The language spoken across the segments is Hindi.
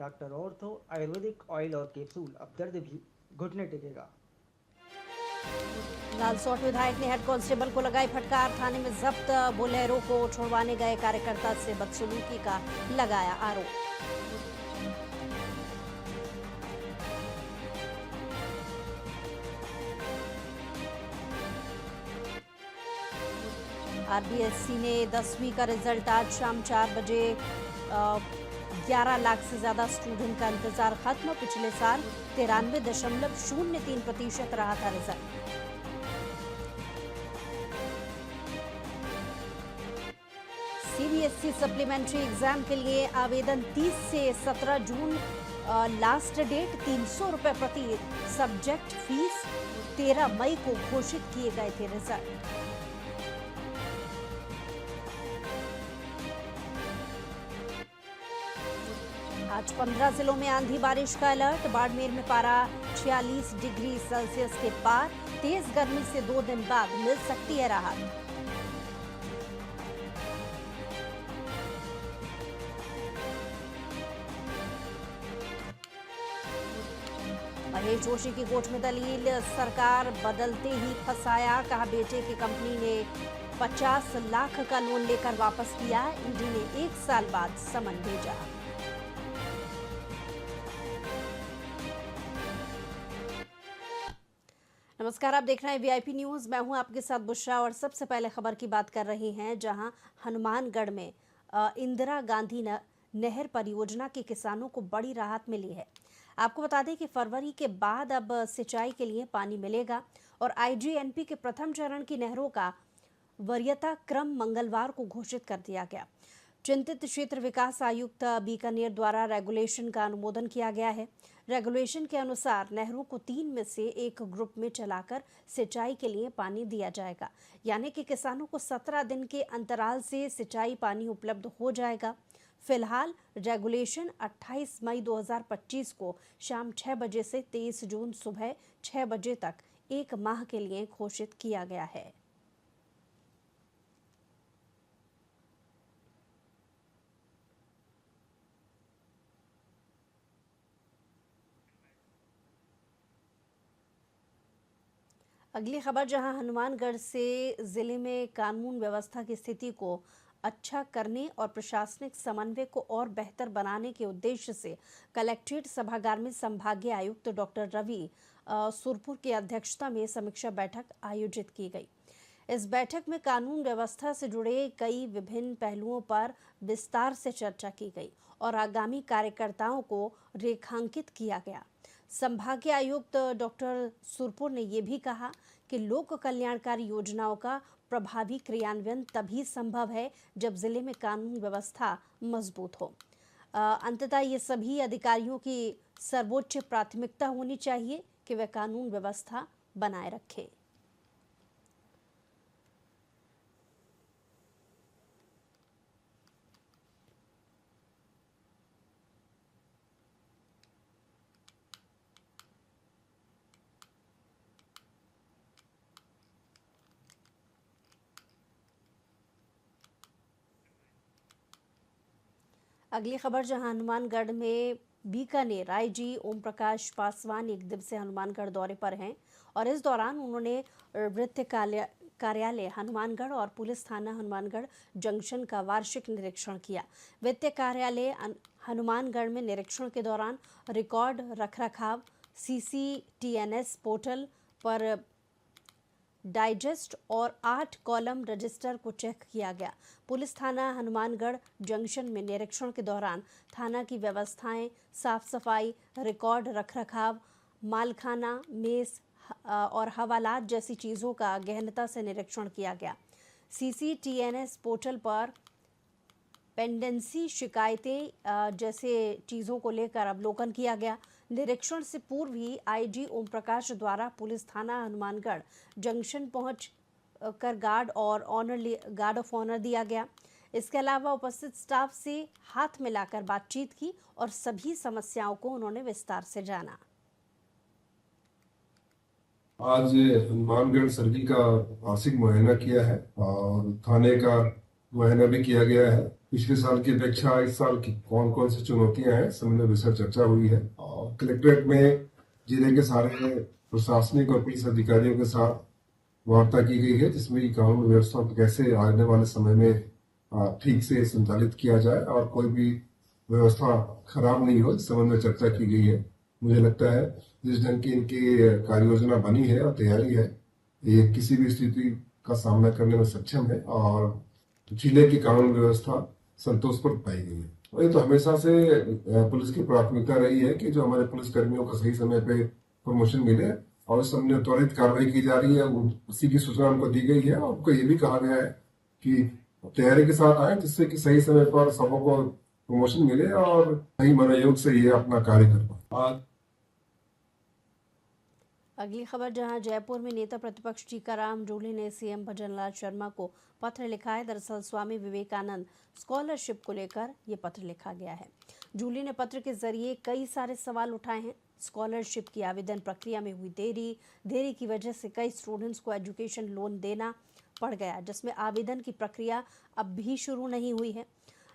डॉक्टर ऑर्थो आयुर्वेदिक ऑयल और कैप्सूल, अब दर्द भी घुटने टेकेगा। लालसोट विधायक ने हेड कांस्टेबल को लगाई फटकार, थाने में जब्त बोलेरो को छुड़वाने गए कार्यकर्ता से बदसलूकी का लगाया आरोप। आरबीएससी ने 10वीं का रिजल्ट आज शाम 4 बजे। 11 लाख से ज्यादा स्टूडेंट का इंतजार खत्म। पिछले साल 93.03% रहा था रिजल्ट। सीबीएसई सप्लीमेंट्री एग्जाम के लिए आवेदन 30 से 17 जून लास्ट डेट। 300 रुपए प्रति सब्जेक्ट फीस। 13 मई को घोषित किए गए थे रिजल्ट। आज 15 जिलों में आंधी बारिश का अलर्ट। बाड़मेर में पारा 46 डिग्री सेल्सियस के पार। तेज गर्मी से 2 दिन बाद मिल सकती है राहत। महेश जोशी की कोर्ट में दलील, सरकार बदलते ही फंसाया। कहा बेटे की कंपनी ने 50 लाख का लोन लेकर वापस किया। ईडी ने 1 साल बाद समन भेजा। नमस्कार, आप देख रहे हैं वीआईपी न्यूज। मैं हूं आपके साथ बुशरा और सबसे पहले खबर की बात कर रहे हैं, जहां हनुमानगढ़ में इंदिरा गांधी नहर परियोजना के किसानों को बड़ी राहत मिली है। आपको बता दें कि फरवरी के बाद अब सिंचाई के लिए पानी मिलेगा और आईजीएनपी के प्रथम चरण की नहरों का वरीयता क्रम मंगलवार को घोषित कर दिया गया। चिंतित क्षेत्र विकास आयुक्त बीकानेर द्वारा रेगुलेशन का अनुमोदन किया गया है। रेगुलेशन के अनुसार नहरों को 3 में से 1 ग्रुप में चलाकर सिंचाई के लिए पानी दिया जाएगा, यानी कि किसानों को 17 दिन के अंतराल से सिंचाई पानी उपलब्ध हो जाएगा। फिलहाल रेगुलेशन 28 मई 2025 को शाम 6 बजे से 23 जून सुबह 6 बजे तक 1 माह के लिए घोषित किया गया है। अगली खबर, जहां हनुमानगढ़ से जिले में कानून व्यवस्था की स्थिति को अच्छा करने और प्रशासनिक समन्वय को और बेहतर बनाने के उद्देश्य से कलेक्ट्रेट सभागार में संभागीय आयुक्त डॉक्टर रवि सुरपुर की अध्यक्षता में समीक्षा बैठक आयोजित की गई। इस बैठक में कानून व्यवस्था से जुड़े कई विभिन्न पहलुओं पर विस्तार से चर्चा की गई और आगामी कार्यकर्ताओं को रेखांकित किया गया। संभागीय आयुक्त डॉक्टर सुरपुर ने यह भी कहा कि लोक कल्याणकारी योजनाओं का प्रभावी क्रियान्वयन तभी संभव है जब जिले में कानून व्यवस्था मजबूत हो। अंततः ये सभी अधिकारियों की सर्वोच्च प्राथमिकता होनी चाहिए कि वे कानून व्यवस्था बनाए रखें। अगली खबर, जहां हनुमानगढ़ में बीकानेर आईजी ओम प्रकाश पासवान 1 दिवसीय हनुमानगढ़ दौरे पर हैं और इस दौरान उन्होंने वृत्त कार्यालय हनुमानगढ़ और पुलिस थाना हनुमानगढ़ जंक्शन का वार्षिक निरीक्षण किया। वित्त कार्यालय हनुमानगढ़ में निरीक्षण के दौरान रिकॉर्ड रखरखाव, CCTNS पोर्टल पर डाइजेस्ट और 8 कॉलम रजिस्टर को चेक किया गया। पुलिस थाना हनुमानगढ़ जंक्शन में निरीक्षण के दौरान थाना की व्यवस्थाएं, साफ सफाई, रिकॉर्ड रखरखाव, मालखाना, मेस और हवालात जैसी चीज़ों का गहनता से निरीक्षण किया गया। CCTNS पोर्टल पर पेंडेंसी शिकायतें जैसे चीज़ों को लेकर अवलोकन किया गया। निरीक्षण से पूर्व ही आईजी ओम प्रकाश द्वारा पुलिस थाना हनुमानगढ़ जंक्शन पहुंच कर गार्ड ऑफ ऑनर दिया गया। इसके अलावा उपस्थित स्टाफ से हाथ मिलाकर बातचीत की और सभी समस्याओं को उन्होंने विस्तार से जाना। आज हनुमानगढ़ सर्किल का वार्षिक मुआयना किया है और थाने का मुआयना भी किया गया है। पिछले साल की अपेक्षा इस साल की कौन कौन सी चुनौतियां हैं, समन्वय विषय चर्चा हुई है। और कलेक्ट्रेट में जिले के सारे प्रशासनिक और पुलिस अधिकारियों के साथ वार्ता की गई है, जिसमें कि कानून व्यवस्था को कैसे आने वाले समय में ठीक से संचालित किया जाए और कोई भी व्यवस्था खराब नहीं हो, इस संबंध में चर्चा की गई है। मुझे लगता है जिस ढंग की इनकी कार्य योजना बनी है और तैयारी है, ये किसी भी स्थिति का सामना करने में सक्षम है और जिले की कानून व्यवस्था संतोषप्रद पाई गई है। और ये तो हमेशा से पुलिस की प्राथमिकता रही है कि जो हमारे पुलिस कर्मियों को सही समय पे प्रमोशन मिले और उस समय त्वरित कार्रवाई की जा रही है, उसी की सूचना उनको दी गई है। और उनको ये भी कहा गया है कि तैयारी के साथ आए, जिससे कि सही समय पर सबको प्रमोशन मिले और सही मनोयोग से ये अपना कार्य कर पाए। अगली खबर, जहां जयपुर में नेता प्रतिपक्ष टीकाराम जूली ने सीएम भजनलाल शर्मा को पत्र लिखा है। दरअसल स्वामी विवेकानंद स्कॉलरशिप को लेकर ये पत्र लिखा गया है। जूली ने पत्र के जरिए कई सारे सवाल उठाए हैं। स्कॉलरशिप की आवेदन प्रक्रिया में हुई देरी की वजह से कई स्टूडेंट्स को एजुकेशन लोन देना पड़ गया, जिसमें आवेदन की प्रक्रिया अब भी शुरू नहीं हुई है।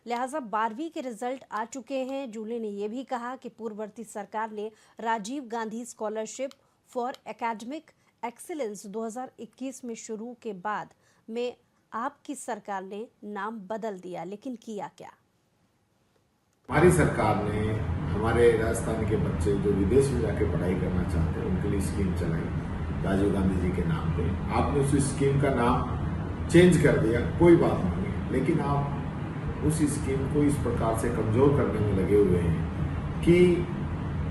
लिहाजा 12वीं के रिजल्ट आ चुके हैं। जूली ने यह भी कहा कि पूर्ववर्ती सरकार ने Rajiv Gandhi scholarship for academic excellence 2021 में शुरू के बाद में आपकी सरकार ने नाम बदल दिया, लेकिन किया क्या? हमारी सरकार ने हमारे राजस्थान के बच्चे जो विदेश में जाके पढ़ाई करना चाहते हैं उनके लिए स्कीम चलाई राजीव गांधी जी के नाम पे। आपने उस स्कीम का नाम चेंज कर दिया, कोई बात नहीं, लेकिन आप उस स्कीम को इस प्रकार से कमजोर करने में लगे हुए हैं कि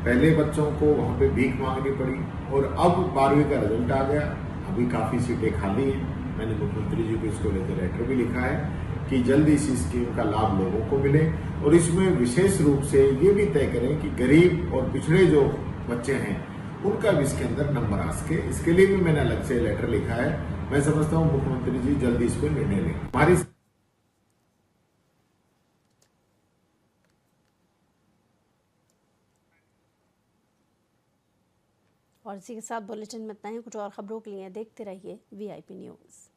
पहले बच्चों को वहां पे भीख मांगनी पड़ी और अब 12वीं का रिजल्ट आ गया, अभी काफी सीटें खाली हैं। मैंने मुख्यमंत्री जी को इसको लेकर लेटर भी लिखा है कि जल्दी इस स्कीम का लाभ लोगों को मिले और इसमें विशेष रूप से ये भी तय करें कि गरीब और पिछड़े जो बच्चे हैं उनका भी इसके अंदर नंबर आ सके। इसके लिए भी मैंने अलग से लेटर लिखा है। मैं समझता हूँ मुख्यमंत्री जी जल्दी इस पर निर्णय लें। हमारी और इसी के साथ बुलेटिन में इतना ही। कुछ और खबरों के लिए देखते रहिए VIP न्यूज़।